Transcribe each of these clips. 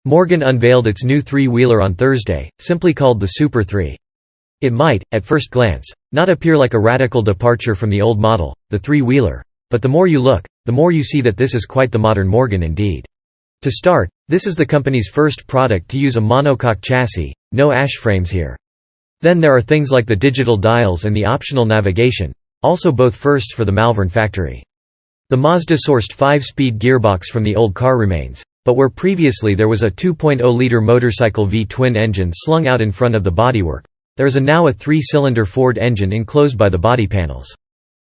Morgan unveiled its new three-wheeler on Thursday, simply called the Super 3. It might, at first glance, not appear like a radical departure from the old model, the three-wheeler. But the more you look, the more you see that this is quite the modern Morgan indeed. To start, this is the company's first product to use a monocoque chassis, no ash frames here. Then there are things like the digital dials and the optional navigation, also both firsts for the Malvern factory. The Mazda-sourced 5-speed gearbox from the old car remains, but where previously there was a 2.0-liter motorcycle V-twin engine slung out in front of the bodywork, there is now a 3-cylinder Ford engine enclosed by the body panels.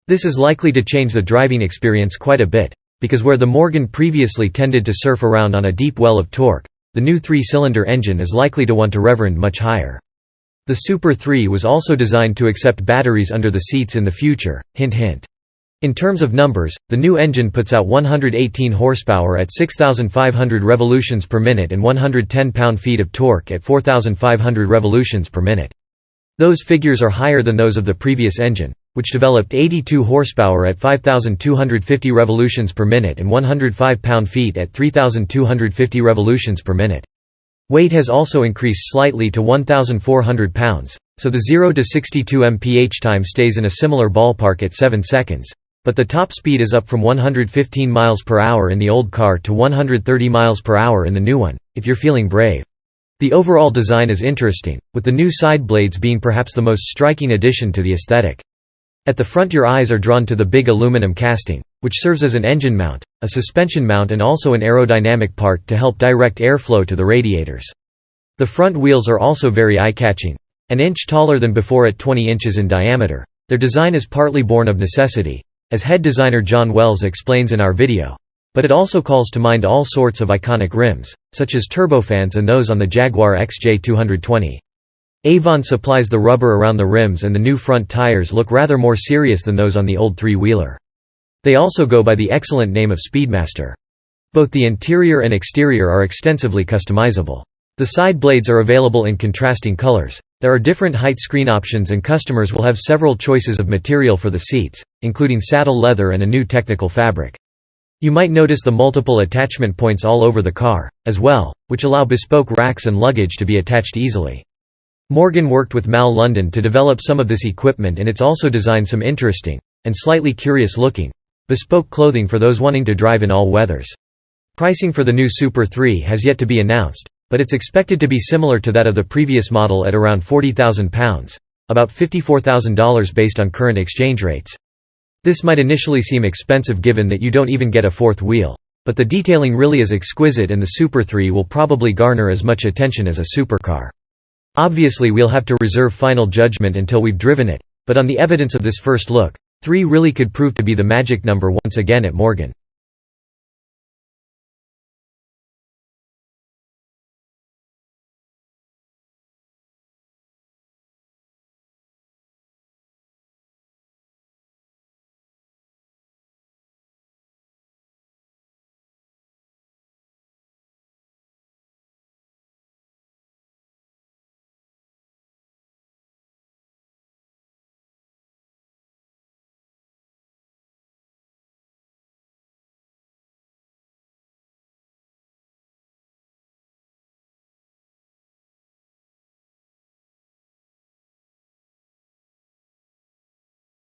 This is likely to change the driving experience quite a bit, because where the Morgan previously tended to surf around on a deep well of torque, the new 3-cylinder engine is likely to want to reverend much higher. The Super 3 was also designed to accept batteries under the seats in the future, hint hint. In terms of numbers, the new engine puts out 118 horsepower at 6,500 revolutions per minute and 110 pound-feet of torque at 4,500 revolutions per minute. Those figures are higher than those of the previous engine, which developed 82 horsepower at 5,250 revolutions per minute and 105 pound-feet at 3,250 revolutions per minute. Weight has also increased slightly to 1,400 pounds, so the 0 to 62 mph time stays in a similar ballpark at 7 seconds. But the top speed is up from 115 miles per hour in the old car to 130 miles per hour in the new one, if you're feeling brave. The overall design is interesting, with the new side blades being perhaps the most striking addition to the aesthetic. At the front your eyes are drawn to the big aluminum casting, which serves as an engine mount, a suspension mount and also an aerodynamic part to help direct airflow to the radiators. The front wheels are also very eye-catching, an inch taller than before at 20 inches in diameter. Their design is partly born of necessity, as head designer John Wells explains in our video. But it also calls to mind all sorts of iconic rims, such as turbofans and those on the Jaguar XJ220. Avon supplies the rubber around the rims and the new front tires look rather more serious than those on the old three-wheeler. They also go by the excellent name of Speedmaster. Both the interior and exterior are extensively customizable. The side blades are available in contrasting colors. There are different height screen options and customers will have several choices of material for the seats, including saddle leather and a new technical fabric. You might notice the multiple attachment points all over the car, as well, which allow bespoke racks and luggage to be attached easily. Morgan worked with Mal London to develop some of this equipment and it's also designed some interesting, and slightly curious-looking, bespoke clothing for those wanting to drive in all weathers. Pricing for the new Super 3 has yet to be announced, but it's expected to be similar to that of the previous model at around £40,000, about $54,000 based on current exchange rates. This might initially seem expensive given that you don't even get a fourth wheel. But the detailing really is exquisite and the Super 3 will probably garner as much attention as a supercar. Obviously we'll have to reserve final judgment until we've driven it, but on the evidence of this first look, 3 really could prove to be the magic number once again at Morgan.